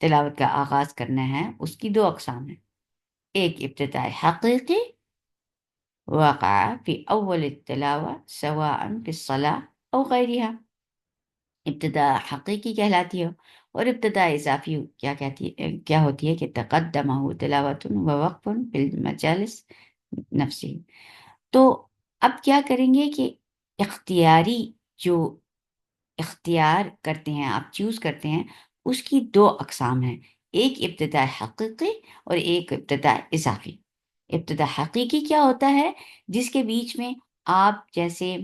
تلاوت کا آغاز کرنا ہے اس کی دو اقسام ہیں. ایک ابتداء حقیقی وقع في أول التلاوة سواء في الصلاة أو غيرها. ابتداء حقیقی کہلاتی ہے. اور ابتداء اضافی کیا ہوتی ہے کہ تقدمہ تلاوت و وقف فی المجالس نفسی. تو اب کیا کریں گے کہ اختیاری جو اختیار کرتے ہیں آپ چوز کرتے ہیں اس کی دو اقسام ہیں. ایک ابتداء حقیقی اور ایک ابتداء اضافی. ابتداء حقیقی کیا ہوتا ہے؟ جس کے بیچ میں آپ جیسے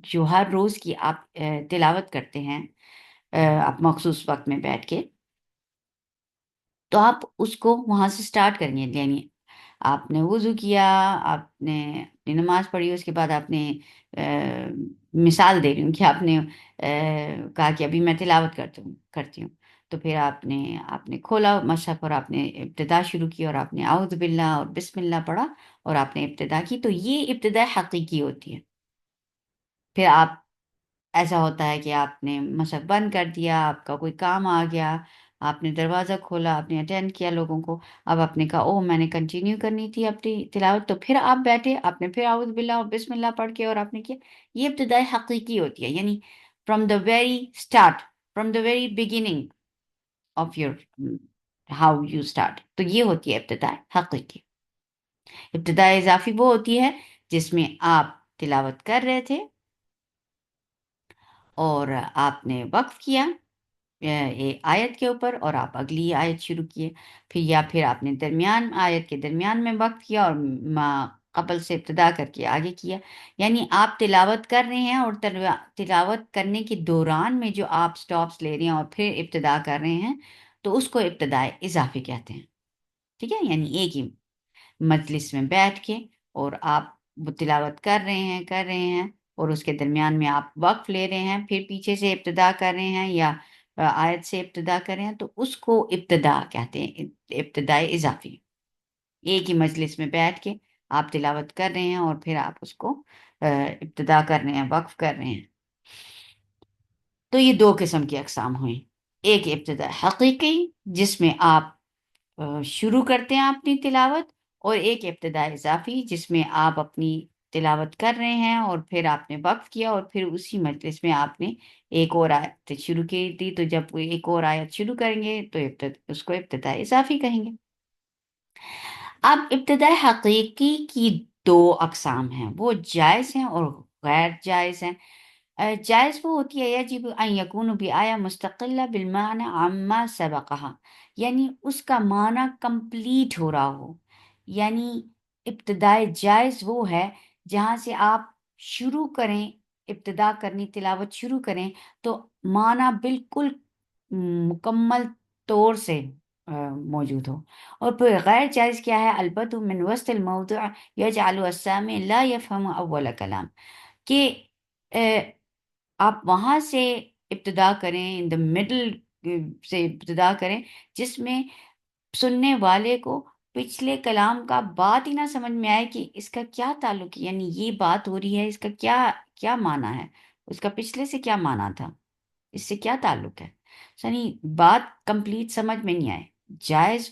جو ہر روز کی آپ تلاوت کرتے ہیں آپ مخصوص وقت میں بیٹھ کے، تو آپ اس کو وہاں سے سٹارٹ کریں گے. یعنی آپ نے وضو کیا، آپ نے اپنی نماز پڑھی، اس کے بعد آپ نے مثال دے رہی ہوں کہ آپ نے کہا کہ ابھی میں تلاوت کرتی ہوں. تو پھر آپ نے کھولا مصحف اور آپ نے ابتدا شروع کی اور آپ نے اعوذ باللہ اور بسم اللہ پڑھا اور آپ نے ابتدا کی. تو یہ ابتدا حقیقی ہوتی ہے. پھر آپ ایسا ہوتا ہے کہ آپ نے مصحف بند کر دیا، آپ کا کوئی کام آ گیا، آپ نے دروازہ کھولا، آپ نے اٹینڈ کیا لوگوں کو، اب آپ نے کہا او میں نے کنٹینیو کرنی تھی اپنی تلاوت، تو پھر آپ بیٹھے، آپ نے پھر اعوذ باللہ اور بسم اللہ پڑھ کے اور آپ نے کیا. یہ ابتدائی حقیقی ہوتی ہے. یعنی from the very start, from the very beginning of your how you start. تو یہ ہوتی ہے ابتدائی حقیقی. ابتدائی اضافی وہ ہوتی ہے جس میں آپ تلاوت کر رہے تھے اور آپ نے وقف کیا آیت کے اوپر اور آپ اگلی آیت شروع کیے، پھر آپ نے آیت کے درمیان میں وقف کیا اور قبل سے ابتدا کر کے آگے کیا. یعنی آپ تلاوت کر رہے ہیں اور تلاوت کرنے کے دوران میں جو آپ سٹاپس لے رہے ہیں اور پھر ابتدا کر رہے ہیں تو اس کو ابتداء اضافی کہتے ہیں. ٹھیک ہے، یعنی ایک ہی مجلس میں بیٹھ کے اور آپ وہ تلاوت کر رہے ہیں اور اس کے درمیان میں آپ وقف لے رہے ہیں، پھر پیچھے سے ابتدا کر رہے ہیں یا آیت سے ابتدا کر رہے ہیں، تو اس کو ابتدا کہتے ہیں، ابتداء اضافی. ایک ہی مجلس میں بیٹھ کے آپ تلاوت کر رہے ہیں اور پھر آپ اس کو ابتدا کر رہے ہیں، وقف کر رہے ہیں. تو یہ دو قسم کی اقسام ہوئیں. ایک ابتداء حقیقی جس میں آپ شروع کرتے ہیں اپنی تلاوت، اور ایک ابتداء اضافی جس میں آپ اپنی تلاوت کر رہے ہیں اور پھر آپ نے وقف کیا اور پھر اسی مجلس میں آپ نے ایک اور آیت شروع کی تھی. تو جب ایک اور آیت شروع کریں گے تو اس کو ابتداء اضافی کہیں گے. اب ابتداء حقیقی کی دو اقسام ہیں، وہ جائز ہیں اور غیر جائز ہیں. جائز وہ ہوتی ہے یجب ان یکون بآیہ مستقلہ بالمعنی عما سبقہا، یعنی اس کا معنی کمپلیٹ ہو رہا ہو. یعنی ابتدائی جائز وہ ہے جہاں سے آپ شروع کریں، ابتدا کرنی تلاوت شروع کریں تو معنی بالکل مکمل طور سے موجود ہو. اور پھر غیر جائز کیا ہے؟ البتہ من وسط الموضوع یجعل السامع لا يفهم اول کلام، کہ آپ وہاں سے ابتدا کریں، ان دا مڈل سے ابتدا کریں جس میں سننے والے کو پچھلے کلام کا بات ہی نہ سمجھ میں آئے کہ اس کا کیا تعلق ہے. یعنی یہ بات ہو رہی ہے، اس کا کیا معنی ہے، اس کا پچھلے سے کیا معنی تھا، اس سے کیا تعلق ہے. یعنی بات کمپلیٹ سمجھ میں نہیں آئے. جائز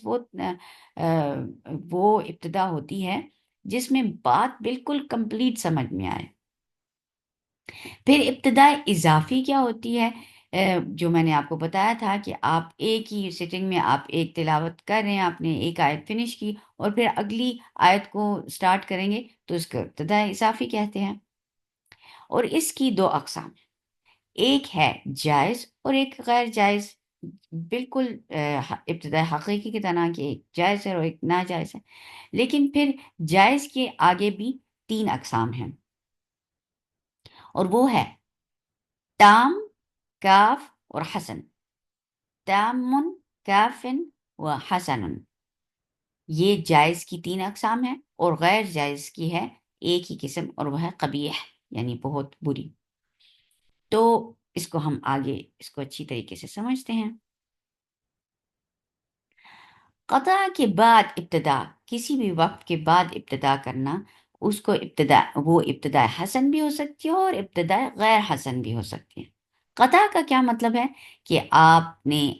وہ ابتدا ہوتی ہے جس میں بات بالکل کمپلیٹ سمجھ میں آئے. پھر ابتداء اضافی کیا ہوتی ہے؟ جو میں نے آپ کو بتایا تھا کہ آپ ایک ہی سٹنگ میں آپ ایک تلاوت کر رہے ہیں، آپ نے ایک آیت فنش کی اور پھر اگلی آیت کو سٹارٹ کریں گے تو اس کو ابتداء اضافی کہتے ہیں. اور اس کی دو اقسام ہیں، ایک ہے جائز اور ایک غیر جائز. بالکل ابتداء حقیقی کی طرح کہ ایک جائز ہے اور ایک ناجائز ہے. لیکن پھر جائز کے آگے بھی تین اقسام ہیں اور وہ ہے تام، کاف اور حسن. تام، کافن و حسن، یہ جائز کی تین اقسام ہیں. اور غیر جائز کی ہے ایک ہی قسم اور وہ ہے قبیح، یعنی بہت بری. تو اس کو ہم آگے اس کو اچھی طریقے سے سمجھتے ہیں. قطع کے بعد ابتدا، کسی بھی وقت کے بعد ابتدا کرنا، اس کو ابتدا حسن بھی ہو سکتی ہے اور ابتدا غیر حسن بھی ہو سکتی ہے. قطع کا کیا مطلب ہے کہ آپ نے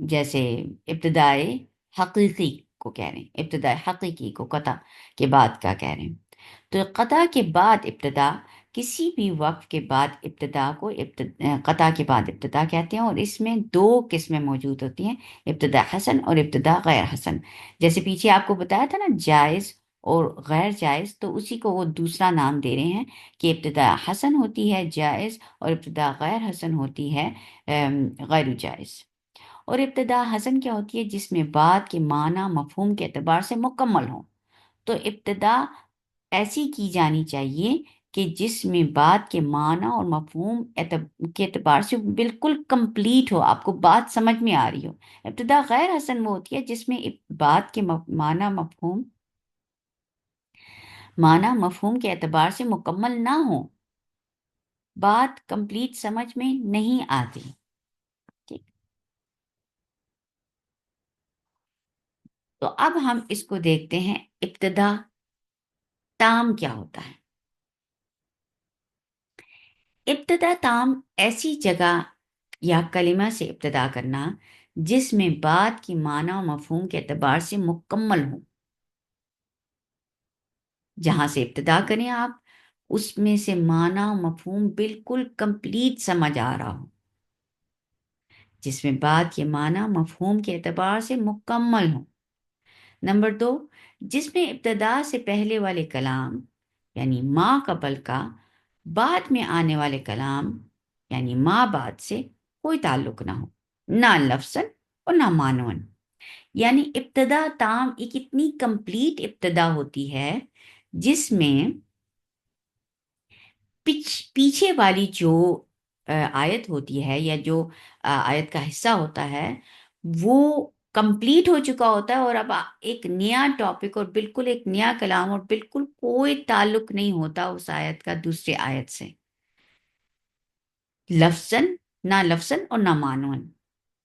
جیسے ابتدائے حقیقی کو کہہ رہے ہیں، ابتدائے حقیقی کو قطع کے بعد کا کہہ رہے ہیں، تو قطع کے بعد ابتدا، کسی بھی وقف کے بعد ابتدا کو قطع کے بعد ابتدا کہتے ہیں، اور اس میں دو قسمیں موجود ہوتی ہیں، ابتدا حسن اور ابتدا غیر حسن۔ جیسے پیچھے آپ کو بتایا تھا نا جائز اور غیر جائز، تو اسی کو وہ دوسرا نام دے رہے ہیں کہ ابتدا حسن ہوتی ہے جائز، اور ابتدا غیر حسن ہوتی ہے غیر جائز۔ اور ابتدا حسن کیا ہوتی ہے؟ جس میں بات کے معنی مفہوم کے اعتبار سے مکمل ہو۔ تو ابتدا ایسی کی جانی چاہیے کہ جس میں بات کے معنی اور مفہوم کے اعتبار سے بالکل کمپلیٹ ہو، آپ کو بات سمجھ میں آ رہی ہو۔ ابتدا غیر حسن وہ ہوتی ہے جس میں بات کے معنی مفہوم کے اعتبار سے مکمل نہ ہو، بات کمپلیٹ سمجھ میں نہیں آتی۔ ٹھیک، تو اب ہم اس کو دیکھتے ہیں، ابتدا تام کیا ہوتا ہے؟ ابتدا تام ایسی جگہ یا کلمہ سے ابتدا کرنا جس میں بات کی معنی و مفہوم کے اعتبار سے مکمل ہو۔ جہاں سے ابتدا کریں آپ، اس میں سے معنی و مفہوم بالکل کمپلیٹ سمجھ آ رہا ہو، جس میں بات کے معنی مفہوم کے اعتبار سے مکمل ہو۔ نمبر 2، جس میں ابتدا سے پہلے والے کلام یعنی ما قبل کا، بعد میں آنے والے کلام یعنی ما بعد سے کوئی تعلق نہ ہو، نہ لفظاً اور نہ معنون۔ یعنی ابتدا تام ایک اتنی کمپلیٹ ابتدا ہوتی ہے جس میں پیچھے والی جو آیت ہوتی ہے یا جو آیت کا حصہ ہوتا ہے وہ کمپلیٹ ہو چکا ہوتا ہے، اور اب ایک نیا ٹاپک اور بالکل ایک نیا کلام اور بالکل کوئی تعلق نہیں ہوتا اس آیت کا دوسرے آیت سے، لفظاً، نہ لفظاً اور نہ معنون۔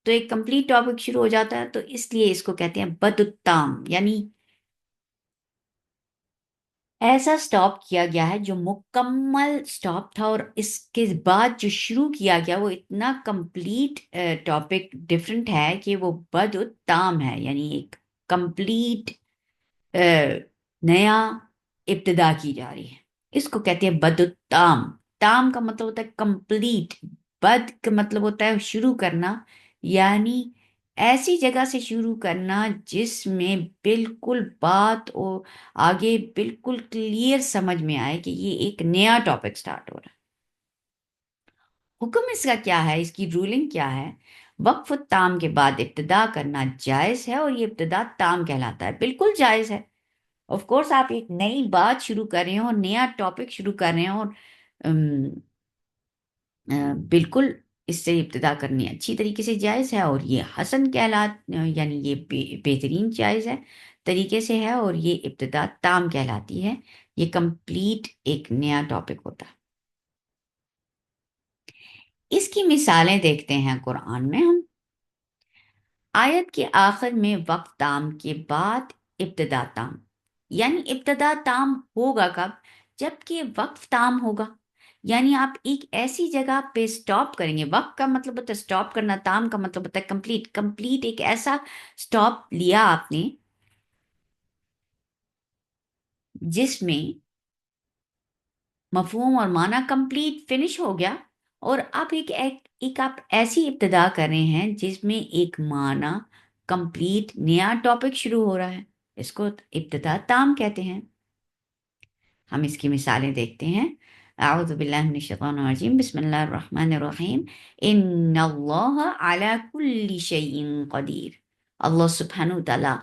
تو ایک کمپلیٹ ٹاپک شروع ہو جاتا ہے، تو اس لیے اس کو کہتے ہیں بدالتام، یعنی ایسا سٹاپ کیا گیا ہے جو مکمل سٹاپ تھا، اور اس کے بعد جو شروع کیا گیا وہ اتنا کمپلیٹ ٹاپک ڈفرنٹ ہے کہ وہ بدالتام ہے، یعنی ایک کمپلیٹ نیا ابتدا کی جا رہی ہے۔ اس کو کہتے ہیں بدالتام۔ تام کا مطلب ہوتا ہے کمپلیٹ، بد کا مطلب ہوتا ہے شروع کرنا، یعنی ایسی جگہ سے شروع کرنا جس میں بالکل بات اور آگے بالکل کلیئر سمجھ میں آئے کہ یہ ایک نیا ٹاپک سٹارٹ ہو رہا ہے۔ حکم اس کا کیا ہے، اس کی رولنگ کیا ہے؟ وقف تام کے بعد ابتدا کرنا جائز ہے، اور یہ ابتدا تام کہلاتا ہے، بالکل جائز ہے۔ آف کورس آپ ایک نئی بات شروع کر رہے ہیں اور نیا ٹاپک شروع کر رہے ہیں، اور بالکل اس سے ابتدا کرنی اچھی طریقے سے جائز ہے، اور یہ حسن یعنی یہ بہترین جائز ہے طریقے سے ہے، اور یہ ابتدا تام کہلاتی ہے، یہ کمپلیٹ ایک نیا ٹاپک ہوتا ہے۔ اس کی مثالیں دیکھتے ہیں قرآن میں ہم۔ آیت کے آخر میں وقف تام کے بعد ابتدا تام، یعنی ابتدا تام ہوگا کب؟ جبکہ وقف تام ہوگا، یعنی آپ ایک ایسی جگہ پہ سٹاپ کریں گے۔ وقف کا مطلب ہوتا ہے سٹاپ کرنا، تام کا مطلب ہوتا ہے کمپلیٹ ایک ایسا سٹاپ لیا آپ نے جس میں مفہوم اور معنی کمپلیٹ فنش ہو گیا، اور اب ایک آپ ایسی ابتدا کر رہے ہیں جس میں ایک معنی کمپلیٹ نیا ٹاپک شروع ہو رہا ہے، اس کو ابتدا تام کہتے ہیں۔ ہم اس کی مثالیں دیکھتے ہیں۔ اعوذ باللہ من الشیطان الرجیم، بسم اللہ الرحمن الرحیم، ان اللہ علی کل شیء قدیر، اللہ سبحانہ تعالی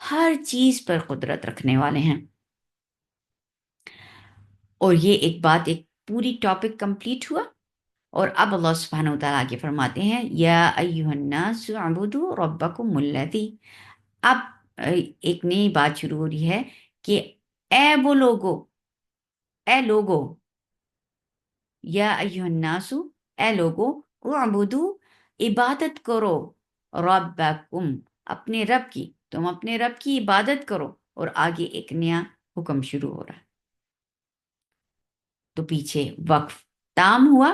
ہر چیز پر قدرت رکھنے والے ہیں۔ اور یہ ایک بات، ایک پوری ٹاپک کمپلیٹ ہوا، اور اب اللہ سبحانہ وتعالیٰ آگے فرماتے ہیں یا ایھا الناس اعبدوا ربکم الذی۔ اب ایک نئی بات شروع ہو رہی ہے کہ اے لوگو، یا ایھا الناس، اے لوگو، اعبدوا، عبادت کرو، ربکم، اپنے رب کی، تم اپنے رب کی عبادت کرو، اور آگے ایک نیا حکم شروع ہو رہا ہے۔ تو پیچھے وقف تام ہوا،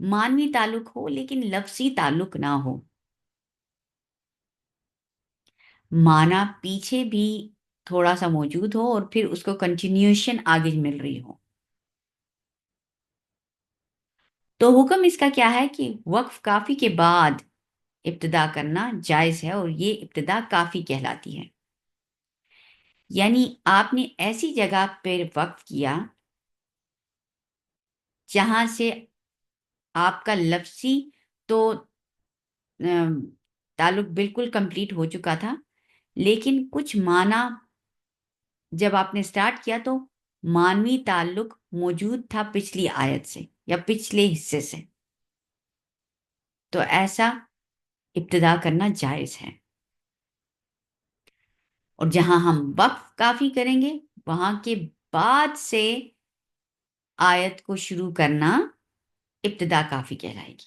مانوی تعلق ہو لیکن لفظی تعلق نہ ہو، معنی پیچھے بھی تھوڑا سا موجود ہو اور پھر اس کو کنٹینیوشن آگے مل رہی ہو، تو حکم اس کا کیا ہے کہ وقف کافی کے بعد ابتدا کرنا جائز ہے، اور یہ ابتدا کافی کہلاتی ہے۔ یعنی آپ نے ایسی جگہ پر وقف کیا جہاں سے آپ کا لفظی تو تعلق بالکل کمپلیٹ ہو چکا تھا، لیکن کچھ معنی جب آپ نے سٹارٹ کیا تو مانوی تعلق موجود تھا پچھلی آیت سے یا پچھلے حصے سے، تو ایسا ابتدا کرنا جائز ہے۔ اور جہاں ہم وقف کافی کریں گے وہاں کے بعد سے آیت کو شروع کرنا ابتدا کافی کہلائے گی۔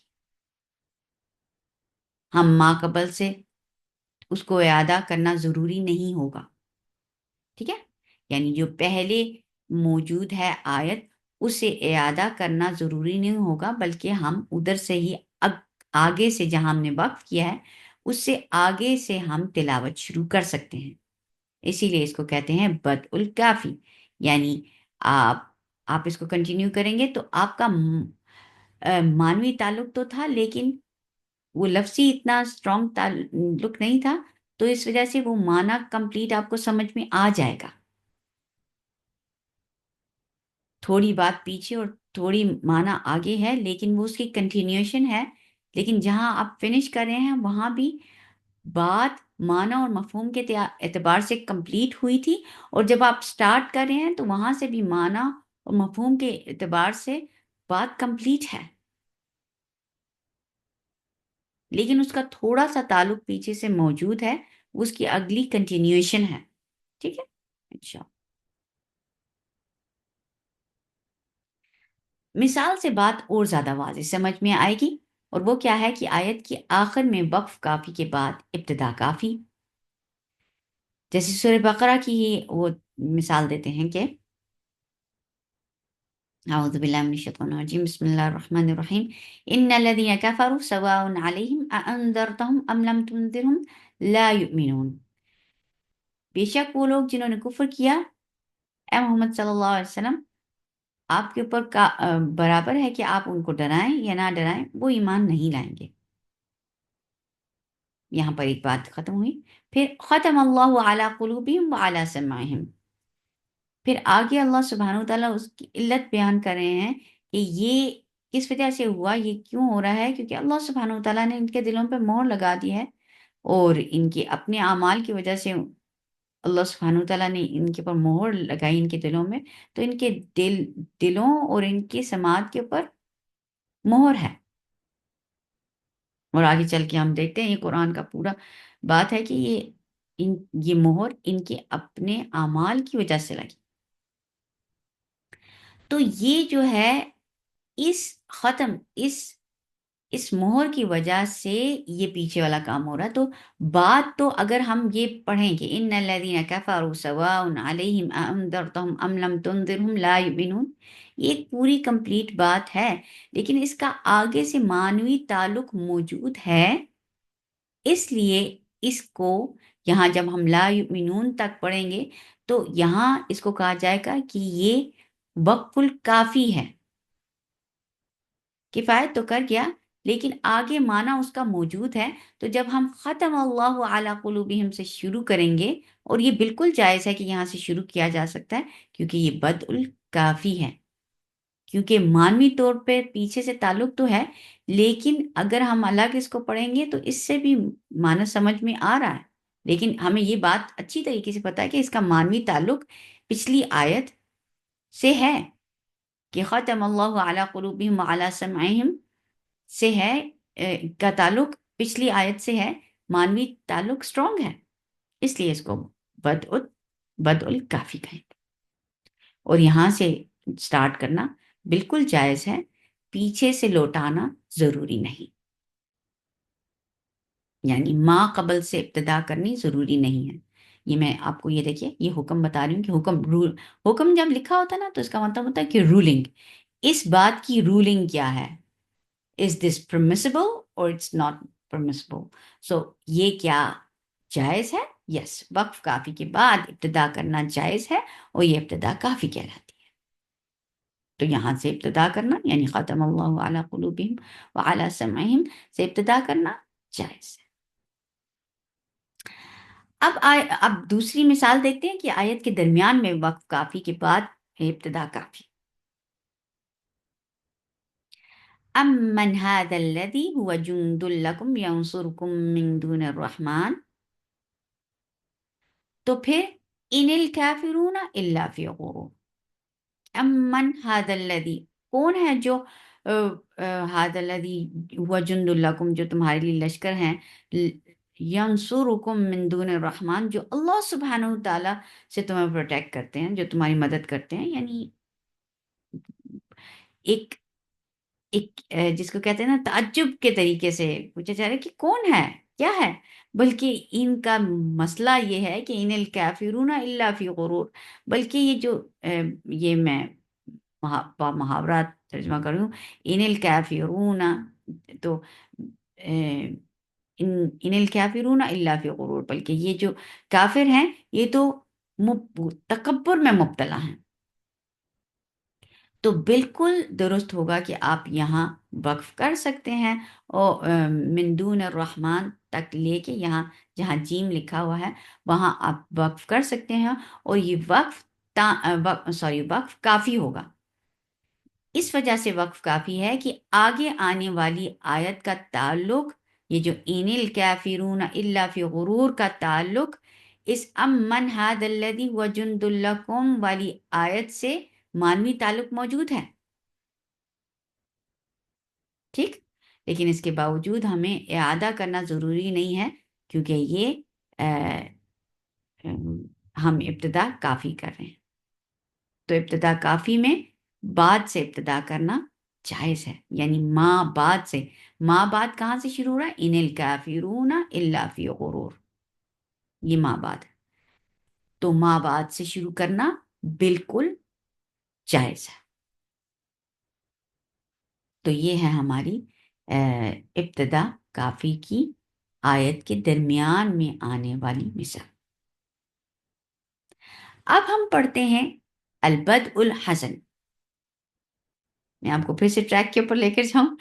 ہم ما قبل سے اس کو اعادہ کرنا ضروری نہیں ہوگا، ٹھیک ہے؟ یعنی جو پہلے موجود ہے آیت اسے اعادہ کرنا ضروری نہیں ہوگا، بلکہ ہم ادھر سے ہی آگے سے جہاں ہم نے وقف کیا ہے اس سے آگے سے ہم تلاوت شروع کر سکتے ہیں۔ اسی لیے اس کو کہتے ہیں بدء الکافی، یعنی آپ آپ اس کو کنٹینیو کریں گے تو آپ کا مانوی تعلق تو تھا لیکن وہ لفظی اتنا اسٹرانگ تعلق نہیں تھا، تو اس وجہ سے وہ معنی کمپلیٹ آپ کو سمجھ میں آ جائے گا۔ تھوڑی بات پیچھے اور تھوڑی معنی آگے ہے لیکن وہ اس کی کنٹینیوشن ہے، لیکن جہاں آپ فنش کر رہے ہیں وہاں بھی بات معنی اور مفہوم کے اعتبار سے کمپلیٹ ہوئی تھی، اور جب آپ سٹارٹ کر رہے ہیں تو وہاں سے بھی معنی اور مفہوم کے اعتبار سے بات کمپلیٹ ہے، لیکن اس کا تھوڑا سا تعلق پیچھے سے موجود ہے، اس کی اگلی کنٹینیوشن ہے، ٹھیک ہے؟ اچھا، مثال سے بات اور زیادہ واضح سمجھ میں آئے گی، اور وہ کیا ہے کہ آیت کے آخر میں وقف کافی کے بعد ابتدا کافی، جیسے سورہ بقرہ کی ہی وہ مثال دیتے ہیں کہ اعوذ باللہ من الشیطان الرجیم، بسم اللہ الرحمن الرحیم، ان الذین کفروا سواء علیہم اانذرتهم ام لم تنذرهم لا یؤمنون، بے شک وہ لوگ جنہوں نے کفر کیا، اے محمد صلی اللہ علیہ وسلم آپ کے اوپر برابر ہے کہ آپ ان کو ڈرائیں یا نہ ڈرائیں، وہ ایمان نہیں لائیں گے۔ یہاں پر ایک بات ختم ہوئی، پھر ختم اللہ علی قلوبہم وعلی سمعہم، پھر آگے اللہ سبحانہ وتعالیٰ اس کی علت بیان کر رہے ہیں کہ یہ کس وجہ سے ہوا، یہ کیوں ہو رہا ہے، کیونکہ اللہ سبحانہ وتعالیٰ نے ان کے دلوں پہ مہر لگا دی ہے، اور ان کے اپنے اعمال کی وجہ سے اللہ سبحانہ وتعالیٰ نے ان کے اوپر مہر لگائی ان کے دلوں میں، تو ان کے دلوں اور ان کی سماعت کے اوپر مہر ہے۔ اور آگے چل کے ہم دیکھتے ہیں یہ قرآن کا پورا بات ہے کہ یہ مہر ان کے اپنے اعمال کی وجہ سے لگی، تو یہ جو ہے اس ختم اس مہر کی وجہ سے یہ پیچھے والا کام ہو رہا ہے۔ تو بات تو اگر ہم یہ پڑھیں کہ ان الذین کفروا سواء علیہم اانذرتہم ام لم تنذرہم لا یؤمنون، یہ ایک پوری کمپلیٹ بات ہے، لیکن اس کا آگے سے معنوی تعلق موجود ہے، اس لیے اس کو یہاں جب ہم لا یؤمنون تک پڑھیں گے تو یہاں اس کو کہا جائے گا کہ یہ وقف الکافی ہے، کفایت تو کر گیا لیکن آگے معنی اس کا موجود ہے، تو جب ہم ختم اللہ علی قلوبہم سے شروع کریں گے، اور یہ بالکل جائز ہے کہ یہاں سے شروع کیا جا سکتا ہے کیونکہ یہ بدء الکافی ہے، کیونکہ معنوی طور پہ پیچھے سے تعلق تو ہے، لیکن اگر ہم الگ اس کو پڑھیں گے تو اس سے بھی معنی سمجھ میں آ رہا ہے، لیکن ہمیں یہ بات اچھی طریقے سے پتا ہے کہ اس کا معنوی تعلق پچھلی آیت سے ہے کہ ختم اللہ علی قلوبہم وعلی سمعہم سے ہے، کا تعلق پچھلی آیت سے ہے، معنوی تعلق سٹرونگ ہے، اس لیے اس کو بدء الکافی کہیں گے، اور یہاں سے سٹارٹ کرنا بالکل جائز ہے، پیچھے سے لوٹانا ضروری نہیں، یعنی ما قبل سے ابتدا کرنی ضروری نہیں ہے۔ یہ میں آپ کو یہ دیکھیے یہ حکم بتا رہی ہوں کہ حکم جب لکھا ہوتا ہے نا تو اس کا مطلب ہوتا ہے کہ رولنگ، اس بات کی رولنگ کیا ہے، is this permissible or it's not permissible. So یہ کیا جائز ہے؟ یس، وقف کافی کے بعد ابتدا کرنا جائز ہے اور یہ ابتدا کافی کہلاتی ہے. تو یہاں سے ابتدا کرنا یعنی ختم اللہ علی قلوبہم وعلی سمعہم سے ابتدا کرنا جائز ہے. اب دوسری مثال دیکھتے ہیں کہ آیت کے درمیان میں وقف کافی کے بعد ابتدا کافی. امن هذا الذي هو جند لكم ينصركم من دون الرحمن. تو پھر ان الکافرون الا فی غرور. امن هذا الذی، کون ہے جو هذا الذی هو جند لکم، جو تمہارے لیے لشکر ہیں، ینصرکم من دون الرحمن، جو اللہ سبحانہ وتعالی سے تمہیں پروٹیکٹ کرتے ہیں، جو تمہاری مدد کرتے ہیں. یعنی ایک جس کو کہتے ہیں نا تعجب کے طریقے سے پوچھا جا رہا ہے کہ کون ہے، کیا ہے. بلکہ ان کا مسئلہ یہ ہے کہ ان الکافرون الا فی غرور. بلکہ یہ جو یہ میں محاورات ترجمہ کروں، ان الکافرون، تو ان الکافرون الا فی غرور، بلکہ یہ جو کافر ہیں یہ تو تکبر میں مبتلا ہیں. تو بالکل درست ہوگا کہ آپ یہاں وقف کر سکتے ہیں اور من دون الرحمن تک لے کے یہاں جہاں جیم لکھا ہوا ہے وہاں آپ وقف کر سکتے ہیں، اور یہ وقف کافی ہوگا. اس وجہ سے وقف کافی ہے کہ آگے آنے والی آیت کا تعلق، یہ جو ان الکافرون الا فی غرور کا تعلق، اس امن ھذا الذی ھو جند لکم والی آیت سے معنوی تعلق موجود ہے. ٹھیک، لیکن اس کے باوجود ہمیں اعادہ کرنا ضروری نہیں ہے، کیونکہ یہ ہم ابتدا کافی کر رہے ہیں. تو ابتدا کافی میں بعد سے ابتدا کرنا جائز ہے، یعنی ما بعد سے. ما بعد کہاں سے شروع ہو رہا ہے؟ ان الکافرون الا فی غرور، یہ ما بعد. تو ما بعد سے شروع کرنا بالکل جائز ہے. تو یہ ہے ہماری ابتدا کافی کی آیت کے درمیان میں آنے والی مثال. اب ہم پڑھتے ہیں البدء الحسن. میں آپ کو پھر سے ٹریک کے اوپر لے کر جاؤں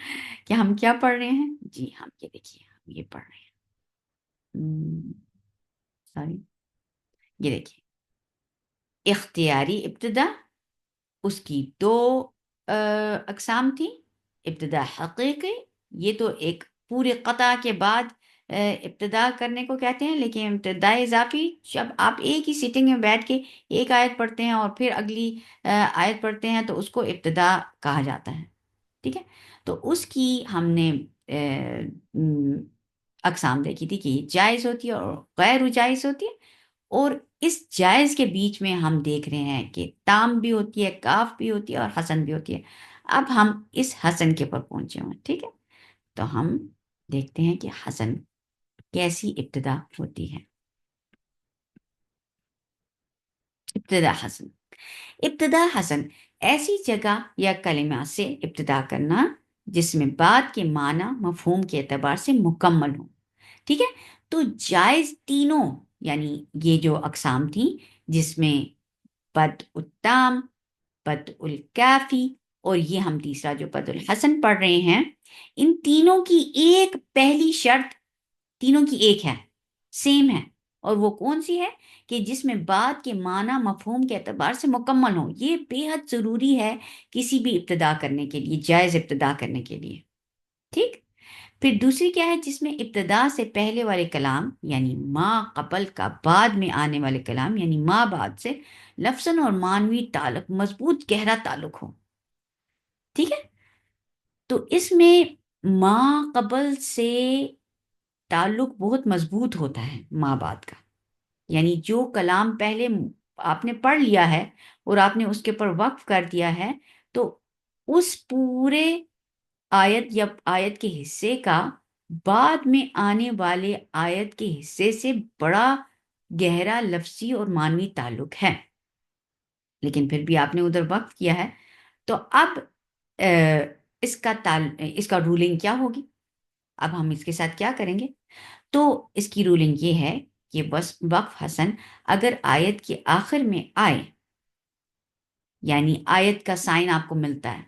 کہ ہم کیا پڑھ رہے ہیں. جی ہم یہ دیکھیے، ہم یہ پڑھ رہے ہیں، سوری، یہ دیکھیے اختیاری ابتدا. اس کی دو اقسام تھی. ابتدا حقیقی، یہ تو ایک پورے قطع کے بعد ابتدا کرنے کو کہتے ہیں. لیکن ابتدا اضافی، جب آپ ایک ہی سیٹنگ میں بیٹھ کے ایک آیت پڑھتے ہیں اور پھر اگلی آیت پڑھتے ہیں تو اس کو ابتدا کہا جاتا ہے. ٹھیک ہے، تو اس کی ہم نے اقسام دیکھی تھی کہ جائز ہوتی ہے اور غیر جائز ہوتی ہے. اور اس جائز کے بیچ میں ہم دیکھ رہے ہیں کہ تام بھی ہوتی ہے، کاف بھی ہوتی ہے اور حسن بھی ہوتی ہے. اب ہم اس حسن کے پر پہنچے ہوئے ہیں. ٹھیک ہے، تو ہم دیکھتے ہیں کہ حسن کیسی ابتدا ہوتی ہے. ابتدا حسن ایسی جگہ یا کلمہ سے ابتدا کرنا جس میں بات کے معنی مفہوم کے اعتبار سے مکمل ہو. ٹھیک ہے، تو جائز تینوں، یعنی یہ جو اقسام تھیں جس میں بدء التام، بدء الکافی، اور یہ ہم تیسرا جو بدء الحسن پڑھ رہے ہیں، ان تینوں کی ایک پہلی شرط، تینوں کی ایک ہے، سیم ہے. اور وہ کون سی ہے؟ کہ جس میں بات کے معنی مفہوم کے اعتبار سے مکمل ہو. یہ بے حد ضروری ہے کسی بھی ابتدا کرنے کے لیے، جائز ابتدا کرنے کے لیے. ٹھیک، پھر دوسری کیا ہے؟ جس میں ابتدا سے پہلے والے کلام یعنی ما قبل کا بعد میں آنے والے کلام یعنی ما بعد سے لفظاً اور معنوی تعلق مضبوط گہرا تعلق ہو. ٹھیک ہے، تو اس میں ما قبل سے تعلق بہت مضبوط ہوتا ہے ما بعد کا. یعنی جو کلام پہلے آپ نے پڑھ لیا ہے اور آپ نے اس کے پر وقف کر دیا ہے، تو اس پورے آیت یا آیت کے حصے کا بعد میں آنے والے آیت کے حصے سے بڑا گہرا لفظی اور معنوی تعلق ہے. لیکن پھر بھی آپ نے ادھر وقف کیا ہے، تو اب اس کا رولنگ کیا ہوگی؟ اب ہم اس کے ساتھ کیا کریں گے؟ تو اس کی رولنگ یہ ہے کہ بس وقف حسن اگر آیت کے آخر میں آئے، یعنی آیت کا سائن آپ کو ملتا ہے،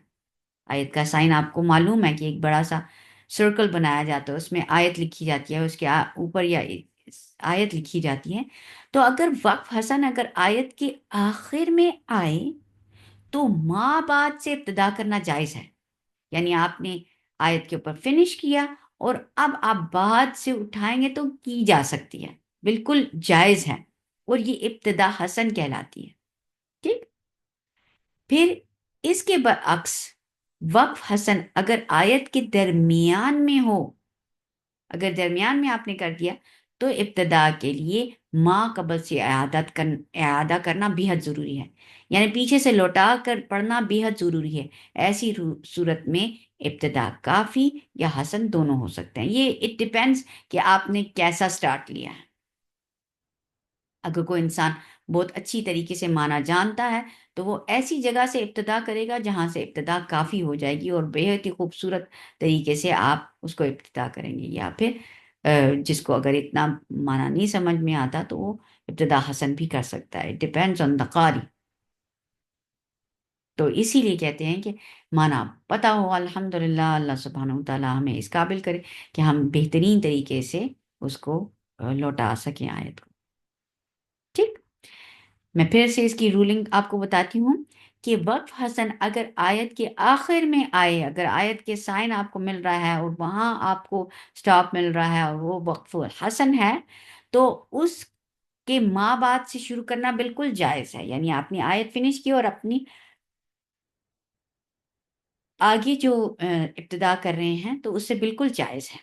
آیت کا سائن آپ کو معلوم ہے کہ ایک بڑا سا سرکل بنایا جاتا ہے، اس میں آیت لکھی جاتی ہے، اس کے اوپر یا آیت لکھی جاتی ہے، تو اگر وقف حسن اگر آیت کے آخر میں آئے تو ماں بعد سے ابتدا کرنا جائز ہے، یعنی آپ نے آیت کے اوپر فنش کیا اور اب آپ بعد سے اٹھائیں گے تو کی جا سکتی ہے، بالکل جائز ہے، اور یہ ابتدا حسن کہلاتی ہے، ٹھیک؟ پھر اس کے برعکس وقف حسن اگر آیت کے درمیان میں ہو، اگر درمیان میں آپ نے کر دیا تو ابتدا کے لیے ما قبل سے اعادہ کرنا بےحد ضروری ہے، یعنی پیچھے سے لوٹا کر پڑھنا بےحد ضروری ہے۔ ایسی صورت میں ابتدا کافی یا حسن دونوں ہو سکتے ہیں، یہ اٹ ڈیپینڈس کہ آپ نے کیسا سٹارٹ لیا ہے۔ اگر کوئی انسان بہت اچھی طریقے سے معنی جانتا ہے تو وہ ایسی جگہ سے ابتدا کرے گا جہاں سے ابتدا کافی ہو جائے گی، اور بےحد ہی خوبصورت طریقے سے آپ اس کو ابتدا کریں گے، یا پھر جس کو اگر اتنا معنی نہیں سمجھ میں آتا تو وہ ابتدا حسن بھی کر سکتا ہے، ڈیپینڈس آن دا قاری۔ تو اسی لیے کہتے ہیں کہ معنی پتہ ہو، الحمدللہ اللہ سبحانہ و تعالیٰ ہمیں اس قابل کرے کہ ہم بہترین طریقے سے اس کو لوٹا سکیں آیت کو، ٹھیک؟ میں پھر سے اس کی رولنگ آپ کو بتاتی ہوں کہ وقف حسن اگر آیت کے آخر میں آئے، اگر آیت کے سائن آپ کو مل رہا ہے اور وہاں آپ کو سٹاپ مل رہا ہے اور وہ وقف حسن ہے، تو اس کے ماں بعد سے شروع کرنا بالکل جائز ہے، یعنی آپ نے آیت فنش کی اور اپنی آگے جو ابتدا کر رہے ہیں تو اس سے بالکل جائز ہے،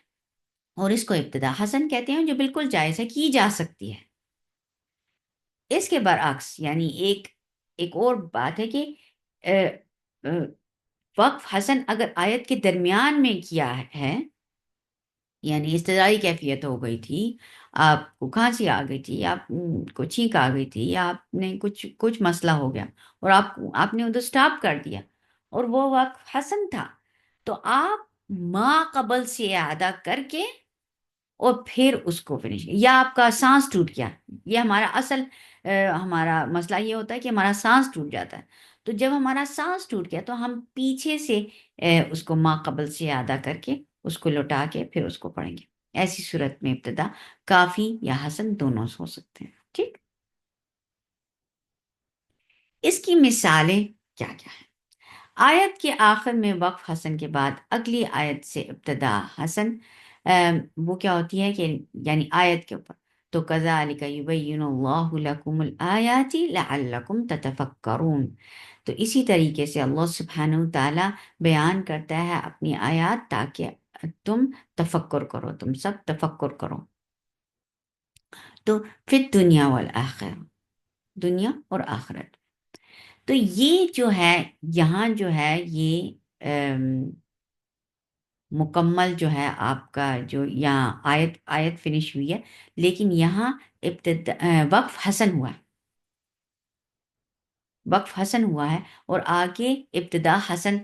اور اس کو ابتدا حسن کہتے ہیں جو بالکل جائز ہے، کی جا سکتی ہے۔ اس کے برعکس یعنی ایک اور بات ہے کہ وقف حسن اگر آیت کے درمیان میں کیا ہے، یعنی استدعائی کیفیت ہو گئی تھی، آپ کو کھانسی آ گئی تھی، آپ کو چھینک آ گئی تھی، یا آپ نے کچھ مسئلہ ہو گیا اور آپ نے ادھر سٹاپ کر دیا اور وہ وقف حسن تھا، تو آپ ما قبل سے اعادہ کر کے اور پھر اس کو فنش، یا آپ کا سانس ٹوٹ گیا، یہ ہمارا اصل ہمارا مسئلہ یہ ہوتا ہے کہ ہمارا سانس ٹوٹ جاتا ہے، تو جب ہمارا سانس ٹوٹ گیا تو ہم پیچھے سے اس کو ما قبل سے ادا کر کے اس کو لوٹا کے پھر اس کو پڑھیں گے، ایسی صورت میں ابتدا کافی یا حسن دونوں ہو سکتے ہیں، ٹھیک؟ اس کی مثالیں کیا کیا ہیں؟ آیت کے آخر میں وقف حسن کے بعد اگلی آیت سے ابتدا حسن وہ کیا ہوتی ہے کہ یعنی آیت کے اوپر تو کذالک یبین اللہ لکم الآیات لعلکم تتفکرون، تو اسی طریقے سے اللہ سبحانہ و تعالیٰ بیان کرتا ہے اپنی آیات تاکہ تم تفکر کرو، تم سب تفکر کرو۔ تو پھر دنیا والآخرہ، دنیا اور آخرت، تو یہ جو ہے یہاں جو ہے یہ مکمل جو ہے آپ کا جو یہاں آیت فنش ہوئی ہے، لیکن یہاں وقف حسن ہوا ہے، وقف حسن ہوا ہے، اور آگے ابتدا حسن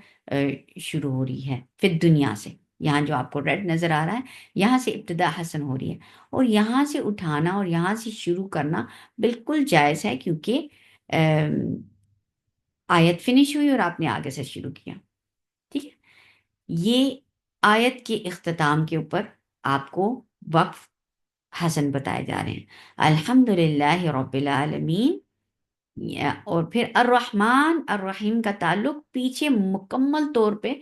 شروع ہو رہی ہے پھر دنیا سے، یہاں جو آپ کو ریڈ نظر آ رہا ہے یہاں سے ابتدا حسن ہو رہی ہے، اور یہاں سے اٹھانا اور یہاں سے شروع کرنا بالکل جائز ہے، کیونکہ آیت فنش ہوئی اور آپ نے آگے سے شروع کیا، ٹھیک ہے؟ یہ آیت کے اختتام کے اوپر آپ کو وقف حسن بتائے جا رہے ہیں، الحمدللہ رب العالمین، اور پھر الرحمن الرحیم کا تعلق پیچھے مکمل طور پہ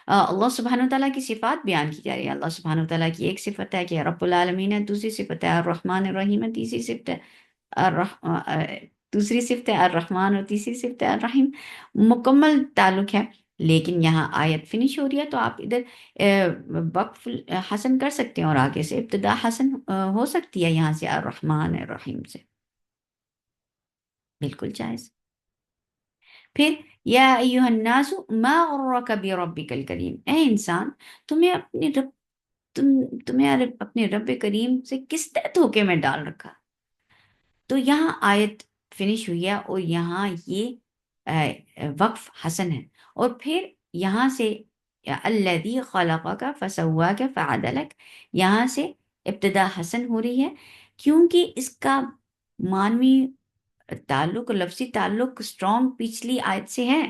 اللہ سبحانہ وتعالیٰ کی صفات بیان کی جا رہی ہے۔ اللہ سبحانہ وتعالیٰ کی ایک صفت ہے کہ رب العالمین ہے، دوسری صفت ہے الرحمن الرحیم ہے، تیسری صفت ہے دوسری صفت ہے الرحمن اور تیسری صفت ہے الرحیم، مکمل تعلق ہے، لیکن یہاں آیت فنش ہو رہی ہے تو آپ ادھر وقف حسن کر سکتے ہیں اور آگے سے ابتدا حسن ہو سکتی ہے یہاں سے الرحمن الرحیم سے، بالکل جائز۔ پھر یا ایھا الناس ما غرک بربک الکریم، اے انسان تمہیں اپنے رب کریم سے کس دھوکے میں ڈال رکھا؟ تو یہاں آیت فنش ہوئی ہے اور یہاں یہ وقف حسن ہے، اور پھر یہاں سے الذی خلقک فسواک فعدلک، یہاں سے ابتدا حسن ہو رہی ہے کیونکہ اس کا معنوی تعلق، لفظی تعلق اسٹرانگ پچھلی آیت سے ہے،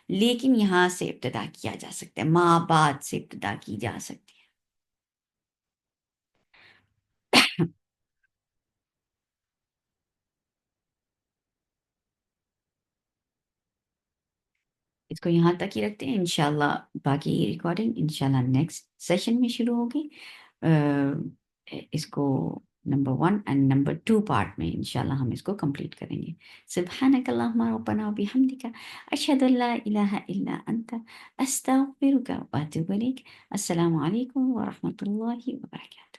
لیکن یہاں سے ابتدا کیا جا سکتا ہے، ماں بعد سے ابتدا کی جا سکتی ہے۔ اس کو یہاں تک ہی رکھتے ہیں، انشاءاللہ باقی ریکارڈنگ انشاءاللہ نیکسٹ سیشن میں شروع ہوگی۔ اس کو نمبر 1 اینڈ نمبر 2 پارٹ میں انشاءاللہ ہم اس کو کمپلیٹ کریں گے۔ سبحانک اللہم ربنا و بحمدک، اشہد ان لا الہ الا انت، استغفرک و اتوب الیک۔ السلام علیکم ورحمۃ اللہ وبرکاتہ۔